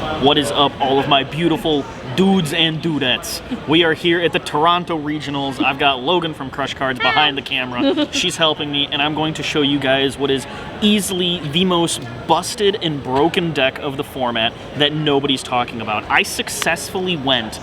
What is up, all of my beautiful dudes and dudettes? We are here at the Toronto Regionals. I've got Logan from Crush Cards behind the camera. She's helping me, and I'm going to show you guys what is easily the most busted and broken deck of the format that nobody's talking about. I successfully went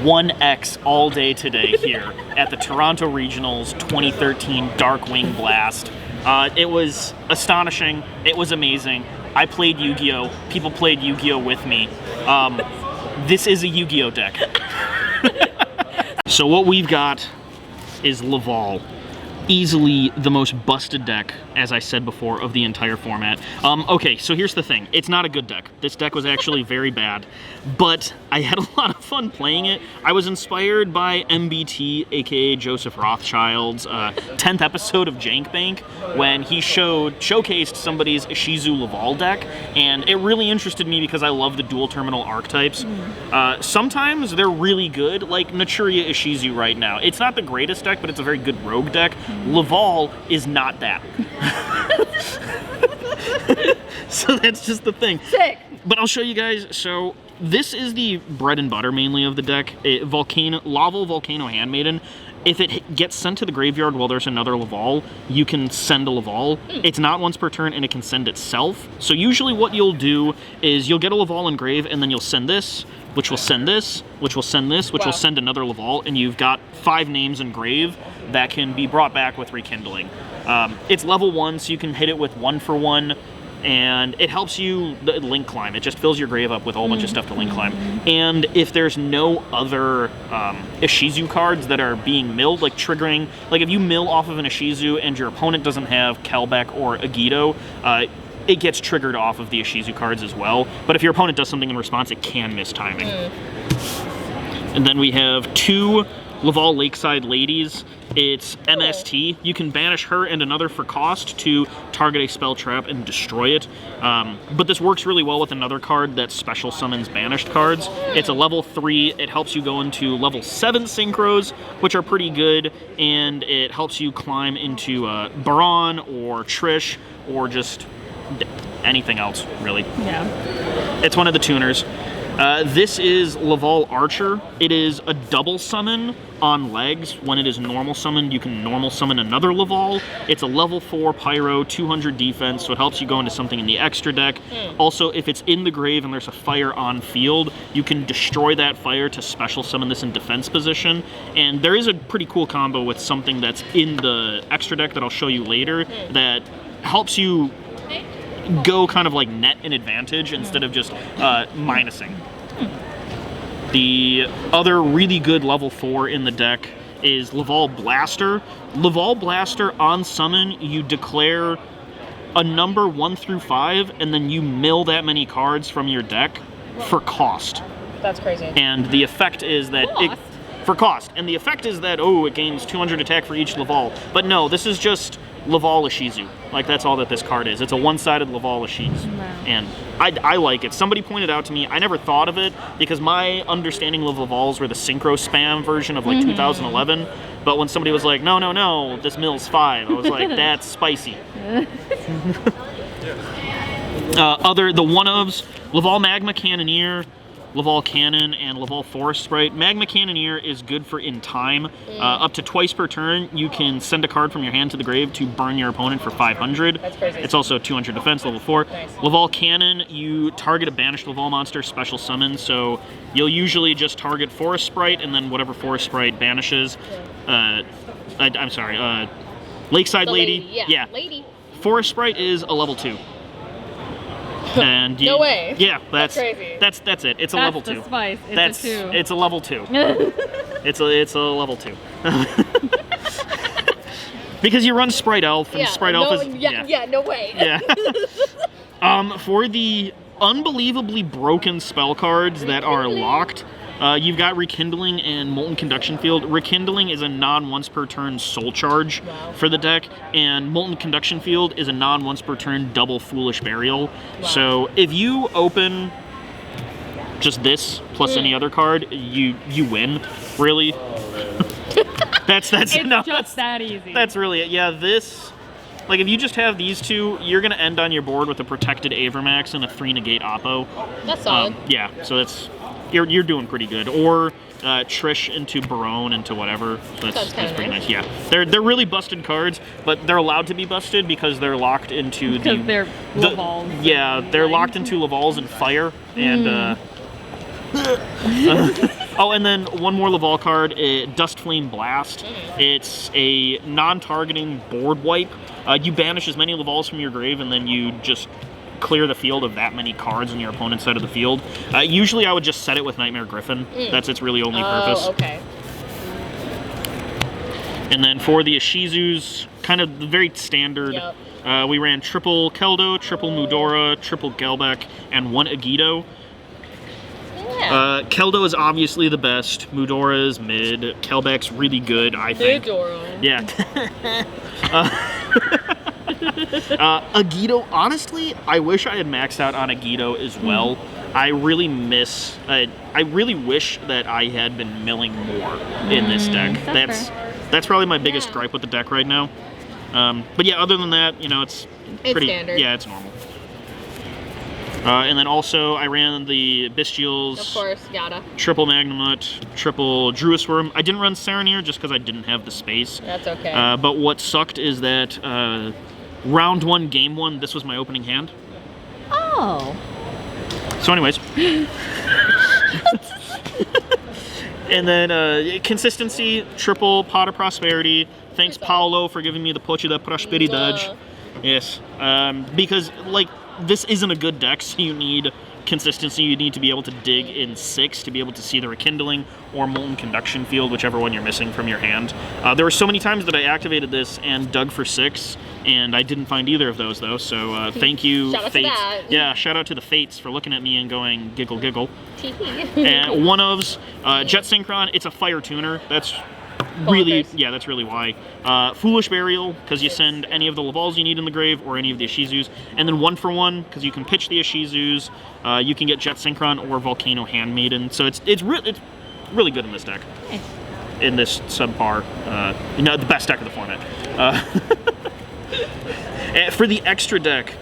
1x all day today here at the Toronto Regionals 2013 Darkwing Blast. It was astonishing. It was amazing. I played Yu-Gi-Oh! People played Yu-Gi-Oh! With me. This is a Yu-Gi-Oh! Deck. So what we've got is Laval. Easily the most busted deck, as I said before, of the entire format. Okay, so here's the thing. It's not a good deck. This deck was actually very bad, but I had a lot of fun playing it. I was inspired by MBT, aka Joseph Rothschild's 10th episode of Jank Bank, when he showcased somebody's Ishizu Laval deck, and it really interested me because I love the dual terminal archetypes. Sometimes they're really good, like Naturia Ishizu right now. It's not the greatest deck, but it's a very good rogue deck. Laval is not that. So that's just the thing. Sick. But I'll show you guys. So this is the bread and butter mainly of the deck. Laval Volcano Handmaiden. If it gets sent to the graveyard while there's another Laval, you can send a Laval. It's not once per turn, and it can send itself. So usually what you'll do is you'll get a Laval in grave, and then you'll send this, which will send this, which will send this, which will send another Laval, and you've got 5 names in grave that can be brought back with Rekindling. It's level 1, so you can hit it with 1-for-1, and it helps you link climb. It just fills your grave up with a whole bunch of stuff to link climb. And if there's no other Ishizu cards that are being milled, like triggering, like if you mill off of an Ishizu and your opponent doesn't have Kelbeck or YuGiOh, it gets triggered off of the Ishizu cards as well. But if your opponent does something in response, it can miss timing. And then we have 2 Laval Lakeside Ladies. It's MST. You can banish her and another for cost to target a spell trap and destroy it. But this works really well with another card that special summons banished cards. It's a level 3. It helps you go into level 7 synchros, which are pretty good, and it helps you climb into Baron or Trish or just anything else, really. Yeah. It's one of the tuners. This is Laval Archer. It is a double summon on legs. When it is normal summoned, you can normal summon another Laval. It's a level 4 Pyro, 200 defense, so it helps you go into something in the extra deck. Also, if it's in the grave and there's a fire on field, you can destroy that fire to special summon this in defense position. And there is a pretty cool combo with something that's in the extra deck that I'll show you later that helps you go kind of like net an advantage instead of just minusing. The other really good level 4 in the deck is Laval Blaster. Laval Blaster, on summon, you declare a number 1 through 5, and then you mill that many cards from your deck for cost. That's crazy. And the effect is that for cost. And the effect is that, oh, it gains 200 attack for each Laval. But no, this is just Laval Ishizu. Like, that's all that this card is. It's a one-sided Laval Ishizu. Wow. And I like it. Somebody pointed out to me, I never thought of it, because my understanding of Lavals were the synchro spam version of, like, 2011. But when somebody was like, no, this mill's 5, I was like, that's spicy. The one-ofs, Laval Magma Cannoneer, Laval Cannon, and Laval Forest Sprite. Magma Cannoneer is good for in time. Up to twice per turn, you can send a card from your hand to the grave to burn your opponent for 500. That's crazy. It's also 200 defense, level 4. Nice. Laval Cannon, you target a banished Laval monster, special summon, so you'll usually just target Forest Sprite, and then whatever Forest Sprite banishes. I'm sorry, Lakeside Lady. Yeah, Lady. Forest Sprite is a level 2. And no way. Yeah, that's crazy. That's it. It's a level 2. That's the spice. It's a 2. It's a level 2. it's a level 2. Because you run Sprite Elf, and Sprite Elf is no way. Yeah. For the unbelievably broken spell cards that are locked, you've got Rekindling and Molten Conduction Field. Rekindling is a non-once per turn soul charge for the deck, and Molten Conduction Field is a non-once per turn double Foolish Burial. So if you open just this plus any other card, you win, really. that's It's enough. just that easy. That's really it. Yeah, this like if you just have these two, you're gonna end on your board with a protected Avermax and a 3 negate Oppo. That's solid. Yeah, so that's you're doing pretty good. Or Trish into Barone into whatever. So that's pretty nice. Yeah, they're really busted cards, but they're allowed to be busted because they're locked into they're LAVALs. Yeah, they're locked into LAVALs and fire and. Oh, and then one more Laval card, Dust Flame Blast. It's a non-targeting board wipe. You banish as many Lavals from your grave, and then you just clear the field of that many cards on your opponent's side of the field. Usually I would just set it with Nightmare Griffin. That's its really only purpose. Okay. And then for the Ishizus, kind of the very standard, we ran triple Keldo, triple Mudora, triple Gelbeck, and 1 YuGiOh. Keldo is obviously the best. Mudora is mid. Kelbeck's really good, I think. Yeah. YuGiOh, honestly, I wish I had maxed out on YuGiOh as well. I really wish that I had been milling more in this deck. That's probably my biggest gripe with the deck right now. But yeah, other than that, you know, it's pretty standard. Yeah, it's normal. And then also, I ran the Bestials. Of course, gotta. Triple Magnamut, triple Druisworm. I didn't run Saronir just because I didn't have the space. That's okay. But what sucked is that round 1, game 1, this was my opening hand. Oh. So anyways. And then consistency, triple Pot of Prosperity. Thanks, Paolo, for giving me the Poche da Prosperidade. Yes. Because, like, this isn't a good deck, so you need consistency. You need to be able to dig in 6 to be able to see the Rekindling or Molten Conduction field, whichever one you're missing from your hand. There were so many times that I activated this and dug for 6, and I didn't find either of those, though, so thank you, shout out Fates. to that. Yeah, shout out to the Fates for looking at me and going, giggle, giggle. And one of's Jet Synchron, it's a fire tuner. That's really, yeah, that's really why. Foolish Burial, because you send any of the Lavals you need in the grave, or any of the Ishizus. And then 1-for-1, because you can pitch the Ishizus, you can get Jet Synchron or Volcano Handmaiden. So it's really good in this deck. Nice. In this subpar, the best deck of the format. For the extra deck,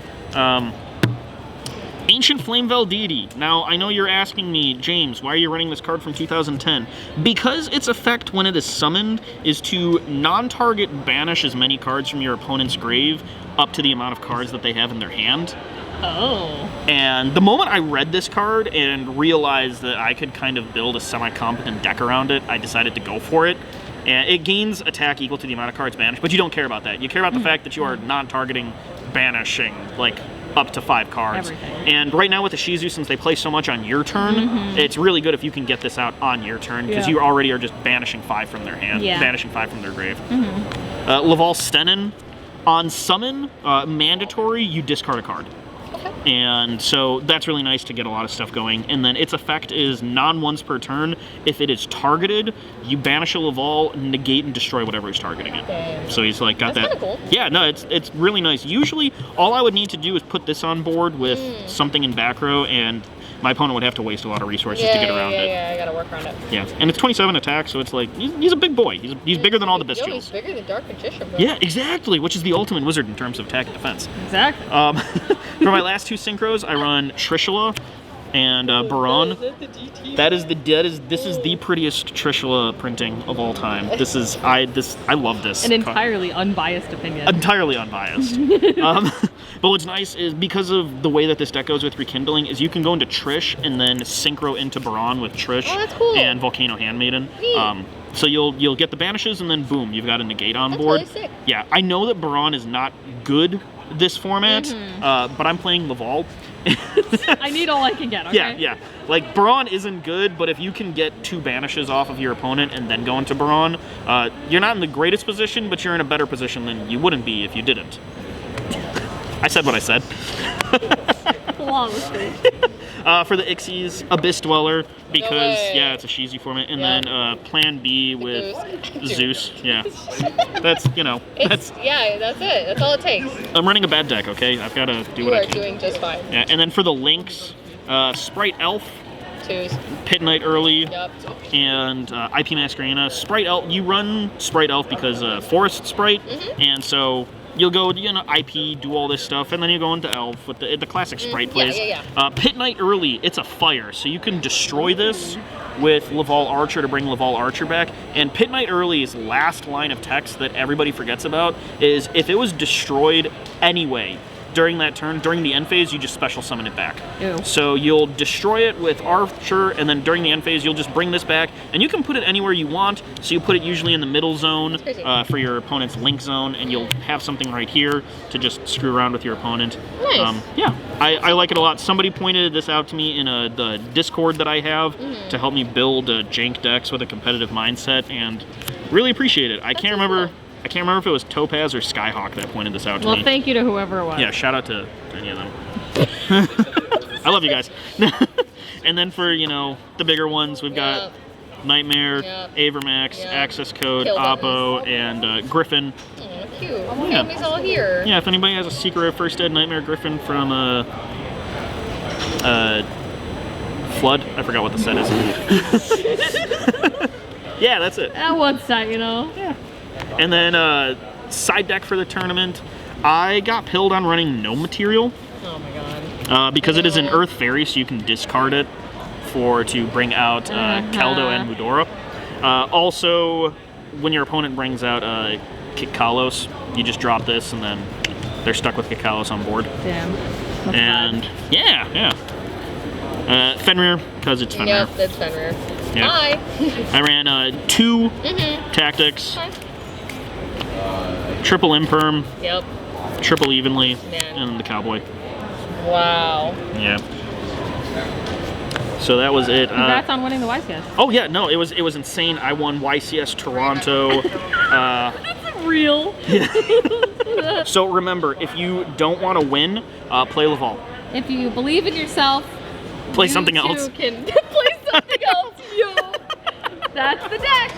Ancient Flamevel Deity. Now, I know you're asking me, James, why are you running this card from 2010? Because its effect when it is summoned is to non-target banish as many cards from your opponent's grave up to the amount of cards that they have in their hand. Oh. And the moment I read this card and realized that I could kind of build a semi-competent deck around it, I decided to go for it. And it gains attack equal to the amount of cards banished, but you don't care about that. You care about the fact that you are non-targeting, banishing, like, up to 5 cards. Everything. And right now with the Shizu, since they play so much on your turn, it's really good if you can get this out on your turn, because you already are just banishing 5 from their hand, banishing 5 from their grave. Laval Stenin, on summon, mandatory, you discard a card. And so that's really nice to get a lot of stuff going. And then its effect is non-once per turn. If it is targeted, you banish a Laval, negate, and destroy whatever he's targeting it. Damn. So he's like got That's that. kinda cool. Yeah, no, it's really nice. Usually, all I would need to do is put this on board with something in back row, and my opponent would have to waste a lot of resources to get around it. Yeah, I gotta work around it. Yeah, and it's 27 attack, so it's like he's a big boy. He's bigger than all the Yo, Bestials. he's bigger than Dark Magician, bro. Yeah, exactly, which is the ultimate wizard in terms of attack and defense. Exactly. For my last 2 synchros, I run Trishula and Baron. This is the prettiest Trishula printing of all time. I love this. An entirely unbiased opinion. Entirely unbiased. But what's nice is because of the way that this deck goes with Rekindling is you can go into Trish and then synchro into Baron with Trish that's cool. and Volcano Handmaiden. So you'll get the banishes and then boom, you've got a negate on board. Really sick. Yeah, I know that Baron is not good this format, but I'm playing Laval. I need all I can get, okay? Yeah. Like, Baron isn't good, but if you can get 2 banishes off of your opponent and then go into Baron, you're not in the greatest position, but you're in a better position than you wouldn't be if you didn't. I said what I said. Flawlessly. For the Ixies, Abyss Dweller, because, it's a Shizu format, and then Plan B with Zeus. Yeah. That's it. That's it. That's all it takes. I'm running a bad deck, okay? I've got to do You what I are can. doing just fine. Yeah, and then for the Lynx, Sprite Elf, 2s. Pit Knight early, Yup. and IP Masquerena. Sprite Elf, you run Sprite Elf because Forest Sprite, and so you'll go, IP, do all this stuff, and then you go into Elf with the classic sprite plays. Yeah. Pit Knight early, it's a fire, so you can destroy this with Laval Archer to bring Laval Archer back. And Pit Knight early's last line of text that everybody forgets about is if it was destroyed anyway during that turn, during the end phase, you just special summon it back. Ew. So you'll destroy it with Archer, and then during the end phase, you'll just bring this back, and you can put it anywhere you want. So you put it usually in the middle zone for your opponent's link zone, and you'll have something right here to just screw around with your opponent. Nice. Yeah, I like it a lot. Somebody pointed this out to me in the Discord that I have to help me build jank decks with a competitive mindset, and really appreciate it. I can't remember if it was Topaz or Skyhawk that pointed this out to me. Well, thank you to whoever it was. Yeah, shout out to any of them. I love you guys. And then for, the bigger ones, we've got Nightmare, Avermax, Access Code, Kill Oppo, and Griffin. Oh, cute. Family's all here. Yeah, if anybody has a secret First Ed Nightmare Griffin from Flood, I forgot what the set is. Yeah, that's it. That one set, Yeah. And then side deck for the tournament, I got pilled on running no material. Oh my god. Because it is an Earth Fairy, so you can discard it to bring out Keldo and Mudora. Also, when your opponent brings out Kikalos, you just drop this, and then they're stuck with Kikalos on board. Damn. That's And bad. yeah. Fenrir, because it's Fenrir. Yep, that's Fenrir. Yeah. Hi. I ran 2 tactics, triple imperm, Yep. triple evenly, Man. and the cowboy. Wow. Yeah. So that was it. Congrats on winning the YCS. Oh yeah, no, it was insane. I won YCS Toronto. That's real. So remember, if you don't want to win, play Laval. If you believe in yourself, Play something else. You can play something else. Yo. That's the deck.